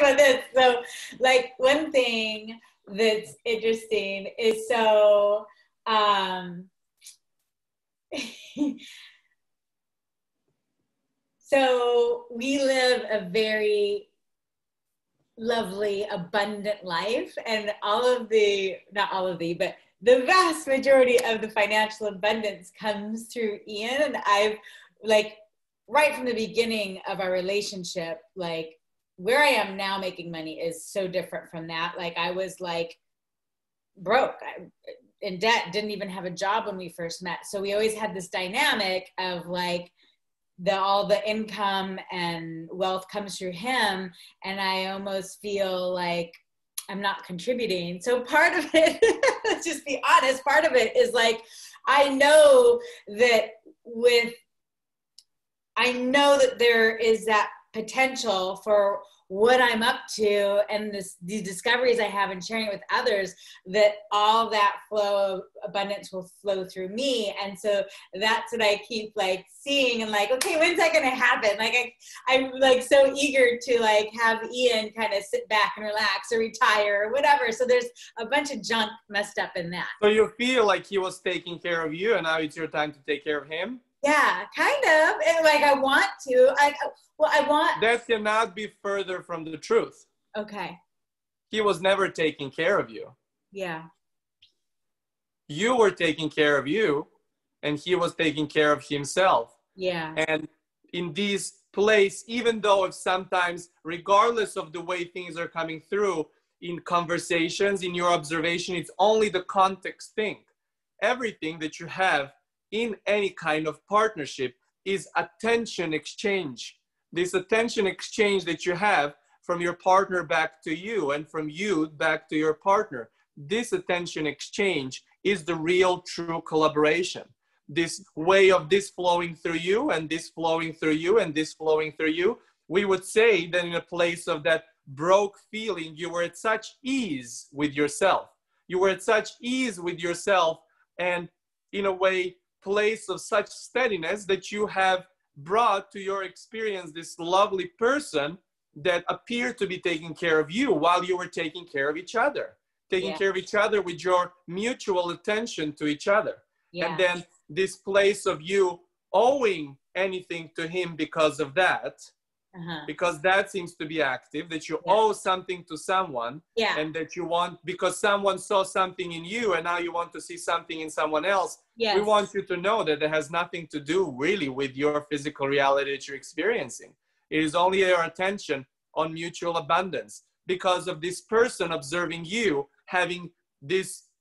talking about this. So like one thing that's interesting is so we live a very lovely, abundant life, and not all of the, but the vast majority of the financial abundance comes through Ian. And I've like, right from the beginning of our relationship, like where I am now making money is so different from that. Like I was like broke, in debt, didn't even have a job when we first met. So we always had this dynamic of like, all the income and wealth comes through him, and I almost feel like I'm not contributing. So part of it, let's just be honest, part of it is like, I know that there is that potential for what I'm up to and these discoveries I have and sharing it with others, that all that flow of abundance will flow through me. And so that's what I keep like seeing and like, okay, when's that going to happen? Like I'm like so eager to like have Ian kind of sit back and relax or retire or whatever. So there's a bunch of junk messed up in that. So you feel like he was taking care of you and now it's your time to take care of him? Yeah, kind of. And like I want to. That cannot be further from the truth. Okay. He was never taking care of you. Yeah. You were taking care of you, and he was taking care of himself. Yeah. And in this place, even though if sometimes, regardless of the way things are coming through in conversations, in your observation, it's only the context thing. Everything that you have in any kind of partnership is attention exchange. This attention exchange that you have from your partner back to you and from you back to your partner, this attention exchange is the real true collaboration. This way of this flowing through you and this flowing through you and this flowing through you, we would say that in a place of that broke feeling, you were at such ease with yourself. You were at such ease with yourself, and in a way, place of such steadiness that you have brought to your experience this lovely person that appeared to be taking care of you while you were taking care of each other, taking care of each other with your mutual attention to each other. And then this place of you owing anything to him because of that, because that seems to be active, that you owe something to someone, and that you want, because someone saw something in you and now you want to see something in someone else. We want you to know that it has nothing to do really with your physical reality that you're experiencing. It is only your attention on mutual abundance because of this person observing you having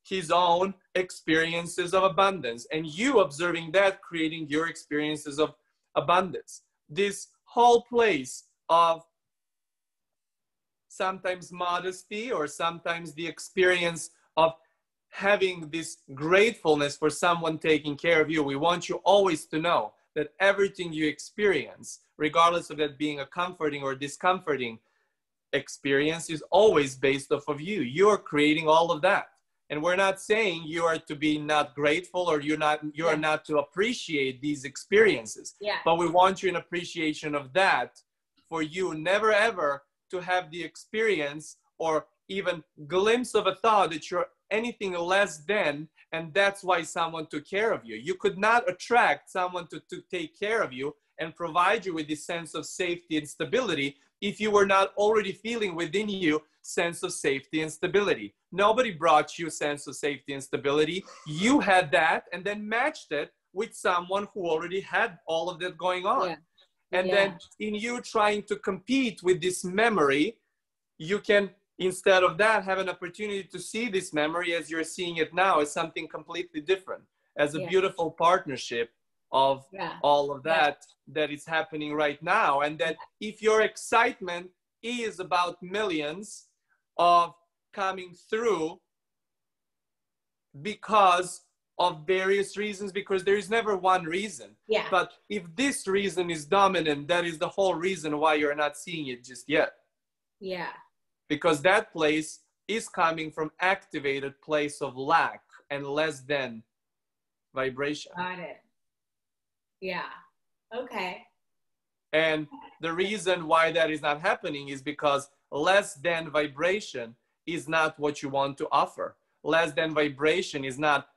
his own experiences of abundance, and you observing that, creating your experiences of abundance. This whole place of sometimes modesty or sometimes the experience of having this gratefulness for someone taking care of you. We want you always to know that everything you experience, regardless of that being a comforting or discomforting experience, is always based off of you. You are creating all of that. And we're not saying you are to be not grateful or you are not to appreciate these experiences. But we want you in appreciation of that, for you never ever to have the experience or even glimpse of a thought that you're anything less than, and that's why someone took care of you. You could not attract someone to take care of you and provide you with this sense of safety and stability if you were not already feeling within you sense of safety and stability. Nobody brought you a sense of safety and stability. You had that and then matched it with someone who already had all of that going on. And then in you trying to compete with this memory, you can, instead of that, have an opportunity to see this memory as you're seeing it now as something completely different, as a beautiful partnership of all of that that is happening right now. And that if your excitement is about millions of coming through because of various reasons, because there is never one reason. But if this reason is dominant, that is the whole reason why you're not seeing it just yet. Because that place is coming from activated place of lack and less than vibration. Got it. Okay. And the reason why that is not happening is because less than vibration is not what you want to offer. Less than vibration is not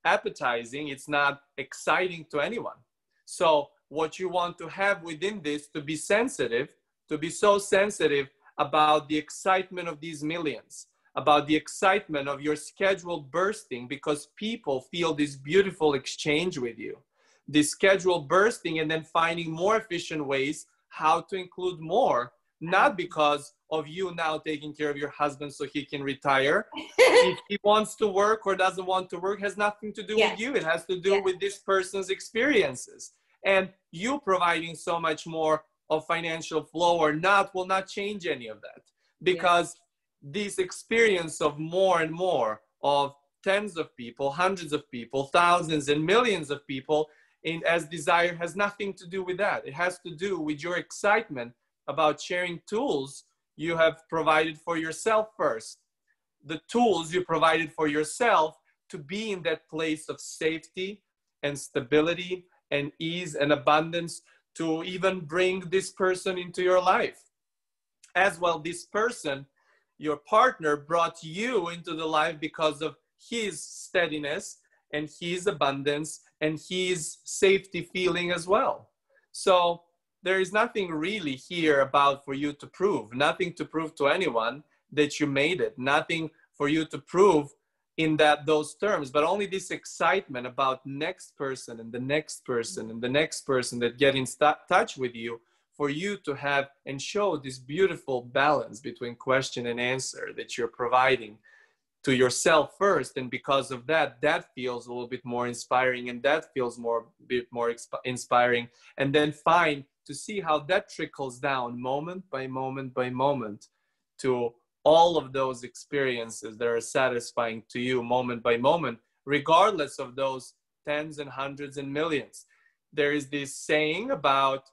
appetizing. It's not exciting to anyone. So what you want to have within this, to be sensitive, to be so sensitive about the excitement of these millions, about the excitement of your schedule bursting, because people feel this beautiful exchange with you, this schedule bursting, and then finding more efficient ways how to include more, not because of you now taking care of your husband so he can retire. If he wants to work or doesn't want to work has nothing to do with you. It has to do with this person's experiences. And you providing so much more of financial flow or not will not change any of that, because this experience of more and more of tens of people, hundreds of people, thousands and millions of people as desire has nothing to do with that. It has to do with your excitement about sharing tools you have provided for yourself first. The tools you provided for yourself to be in that place of safety and stability and ease and abundance, to even bring this person into your life. As well, this person, your partner, brought you into the life because of his steadiness and his abundance and his safety feeling as well. So there is nothing really here about for you to prove, nothing to prove to anyone that you made it, nothing for you to prove in those terms, but only this excitement about next person and the next person and the next person that get in touch with you, for you to have and show this beautiful balance between question and answer that you're providing to yourself first. And because of that, that feels a little bit more inspiring, and that feels bit more inspiring. And then find to see how that trickles down moment by moment by moment to all of those experiences that are satisfying to you moment by moment, regardless of those tens and hundreds and millions. There is this saying about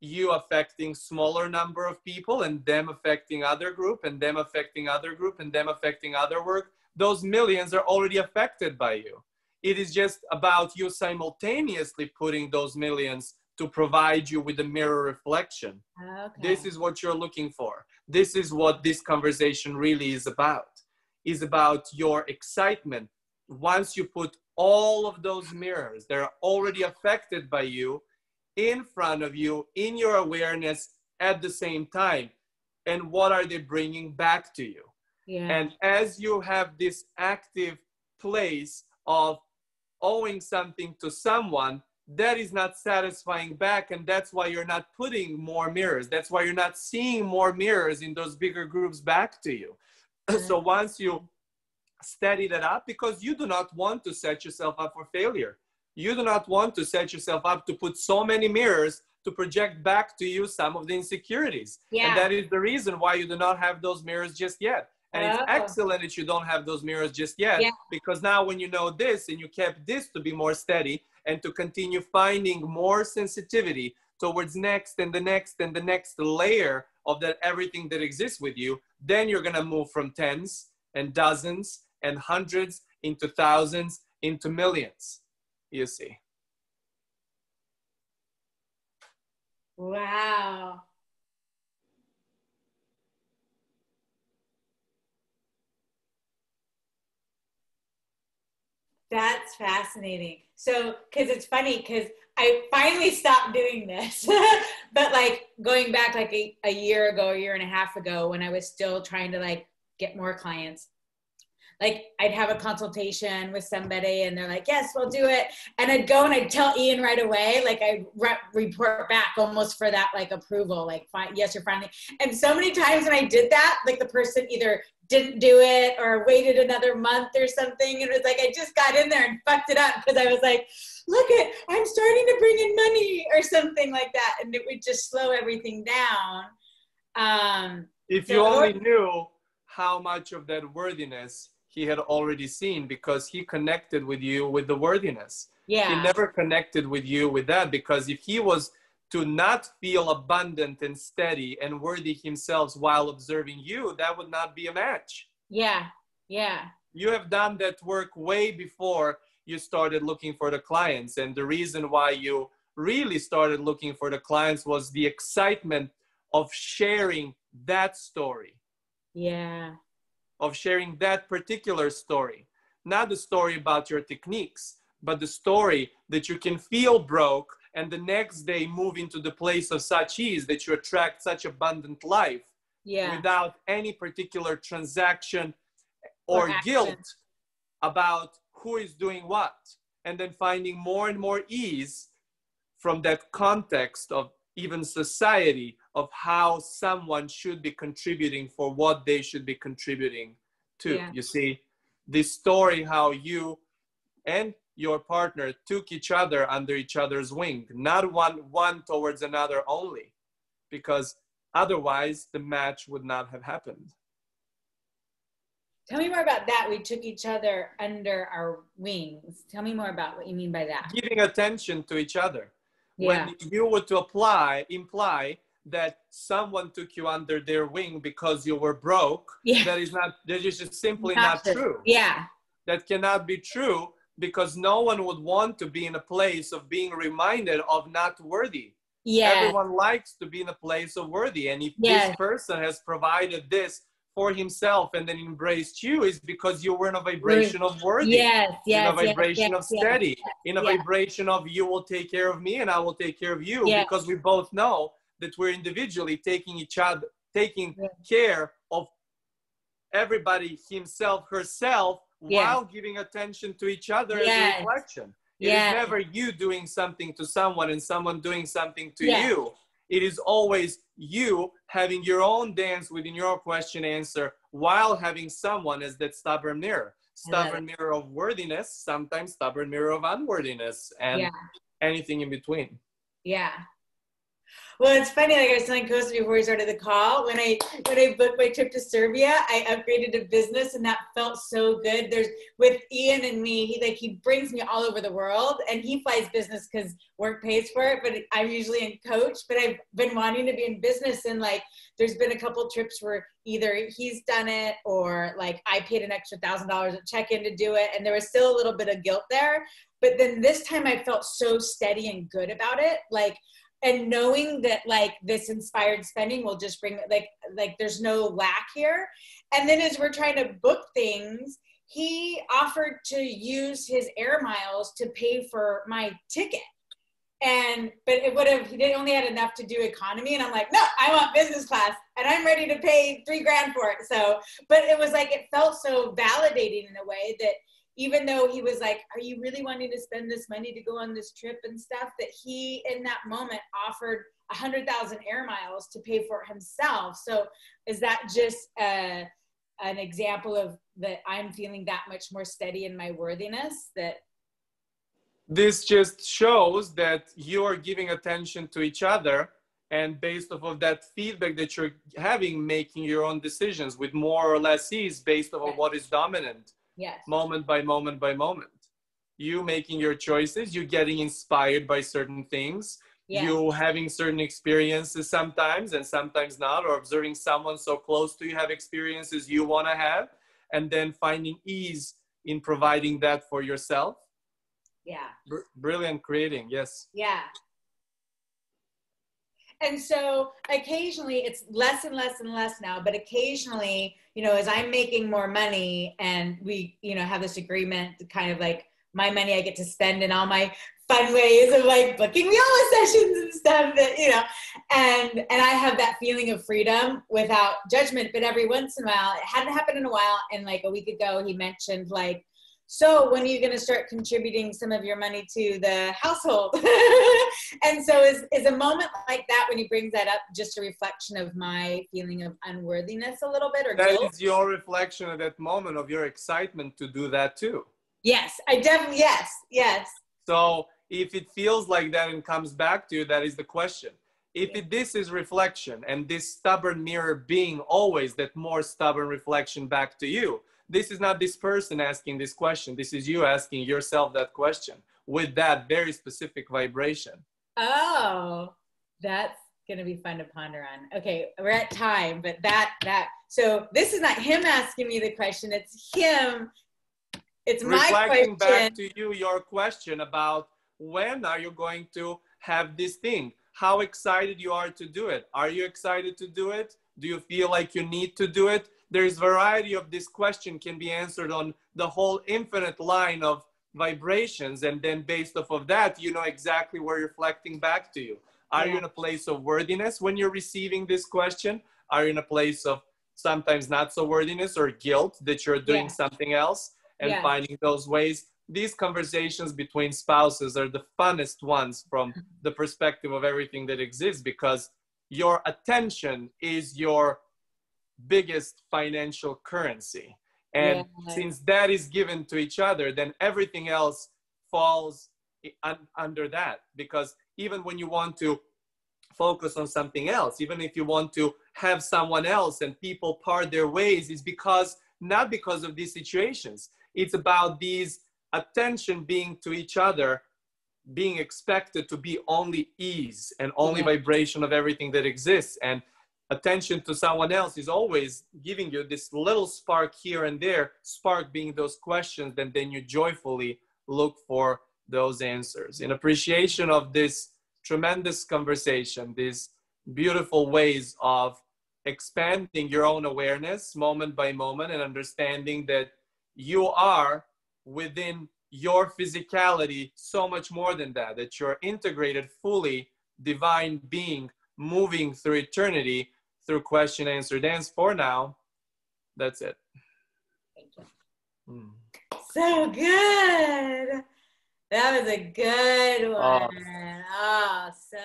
you affecting smaller number of people and them affecting other group and them affecting other group and them affecting other work. Those millions are already affected by you. It is just about you simultaneously putting those millions to provide you with a mirror reflection. Okay. This is what you're looking for. This is what this conversation really is about your excitement. Once you put all of those mirrors that are already affected by you in front of you, in your awareness at the same time, and what are they bringing back to you? And as you have this active place of owing something to someone, that is not satisfying back, and that's why you're not putting more mirrors. That's why you're not seeing more mirrors in those bigger groups back to you. So once you steady that up, because you do not want to set yourself up for failure. You do not want to set yourself up to put so many mirrors to project back to you some of the insecurities. And that is the reason why you do not have those mirrors just yet. And it's excellent that you don't have those mirrors just yet, because now when you know this and you kept this to be more steady and to continue finding more sensitivity towards next and the next and the next layer of that everything that exists with you, then you're going to move from tens and dozens and hundreds into thousands into millions, you see. Wow. That's fascinating. So, because it's funny, because I finally stopped doing this, but like going back like a year ago, a year and a half ago, when I was still trying to like get more clients, like I'd have a consultation with somebody and they're like, yes, we'll do it. And I'd go and I'd tell Ian right away, like I'd report back almost for that like approval, like yes, you're finally. And so many times when I did that, like the person either didn't do it or waited another month or something. And it was like, I just got in there and fucked it up because I was like, look I'm starting to bring in money or something like that. And it would just slow everything down. If you only knew how much of that worthiness he had already seen, because he connected with you with the worthiness. He never connected with you with that, because if he was to not feel abundant and steady and worthy himself while observing you, that would not be a match. You have done that work way before you started looking for the clients. And the reason why you really started looking for the clients was the excitement of sharing that story. Yeah. Of sharing that particular story. Not the story about your techniques, but the story that you can feel broke and the next day move into the place of such ease that you attract such abundant life, Yeah. without any particular transaction or guilt about who is doing what. And then finding more and more ease from that context of even society, of how someone should be contributing for what they should be contributing to. Yeah. You see, this story, how you and your partner took each other under each other's wing, not one towards another only, because otherwise the match would not have happened. Tell me more about that. We took each other under our wings. Tell me more about what you mean by that. Giving attention to each other. Yeah. When you were to imply that someone took you under their wing because you were broke, Yeah. that is just simply not true. Yeah. That cannot be true, because no one would want to be in a place of being reminded of not worthy. Yeah. Everyone likes to be in a place of worthy. And if this person has provided this for himself and then embraced you, is because you were in a vibration of worthy. Yes, in a vibration of steady, in a vibration of you will take care of me and I will take care of you, because we both know that we're individually taking care of everybody, himself, herself, while giving attention to each other as a reflection. It is never you doing something to someone and someone doing something to you. It is always you having your own dance within your question answer, while having someone as that stubborn mirror. Stubborn mirror of worthiness, sometimes stubborn mirror of unworthiness, and anything in between. Yeah. Well, it's funny, like I was telling Kosta before we started the call, when I booked my trip to Serbia, I upgraded to business, and that felt so good. With Ian and me, he brings me all over the world, and he flies business because work pays for it, but I'm usually in coach, but I've been wanting to be in business, and there's been a couple trips where either he's done it or I paid an extra $1,000 at check-in to do it, and there was still a little bit of guilt there. But then this time I felt so steady and good about it, and knowing that this inspired spending will just bring there's no lack here. And then as we're trying to book things, he offered to use his air miles to pay for my ticket. But he only had enough to do economy. And I'm like, no, I want business class and I'm ready to pay $3,000 for it. So, but it was it felt so validating in a way that, even though he was like, are you really wanting to spend this money to go on this trip and stuff, that he, in that moment, offered 100,000 air miles to pay for it himself. So is that just an example of that I'm feeling that much more steady in my worthiness? That this just shows that you are giving attention to each other, and based off of that feedback that you're having, making your own decisions with more or less ease based off of what is dominant. Yes. Moment by moment by moment. You making your choices, you getting inspired by certain things, you having certain experiences sometimes and sometimes not, or observing someone so close to you have experiences you want to have, and then finding ease in providing that for yourself. Yeah. Brilliant creating, yes. Yeah. And so occasionally it's less and less and less now, but occasionally, as I'm making more money and we, have this agreement to kind of my money I get to spend in all my fun ways of booking Weola sessions and stuff that, and I have that feeling of freedom without judgment. But every once in a while, it hadn't happened in a while. And a week ago, he mentioned so when are you going to start contributing some of your money to the household? And so is a moment like that, when he brings that up, just a reflection of my feeling of unworthiness a little bit, or that guilt? is your reflection at that moment of your excitement to do that too. Yes, I definitely, yes. So if it feels like that and comes back to you, that is the question. If this is reflection, and this stubborn mirror being always that more stubborn reflection back to you, this is not this person asking this question. This is you asking yourself that question with that very specific vibration. Oh, that's going to be fun to ponder on. Okay, we're at time, but so this is not him asking me the question. It's him. It's my question. Reflecting back to you, your question about when are you going to have this thing. How excited you are to do it. Are you excited to do it? Do you feel like you need to do it? There's variety of this question can be answered on the whole infinite line of vibrations. And then based off of that, you know exactly where you're reflecting back to you. Are you in a place of worthiness when you're receiving this question? Are you in a place of sometimes not so worthiness or guilt that you're doing something else and finding those ways? These conversations between spouses are the funnest ones from the perspective of everything that exists, because your attention is your biggest financial currency. And since that is given to each other, then everything else falls under that. Because even when you want to focus on something else, even if you want to have someone else and people part their ways, is because not because of these situations. It's about these attention being to each other, being expected to be only ease and only vibration of everything that exists. And attention to someone else is always giving you this little spark here and there, spark being those questions, and then you joyfully look for those answers. In appreciation of this tremendous conversation, these beautiful ways of expanding your own awareness moment by moment, and understanding that you are within your physicality so much more than that, that you're integrated fully divine being moving through eternity through question, answer, dance. For now, that's it. Thank you. So good. That was a good one. Oh, so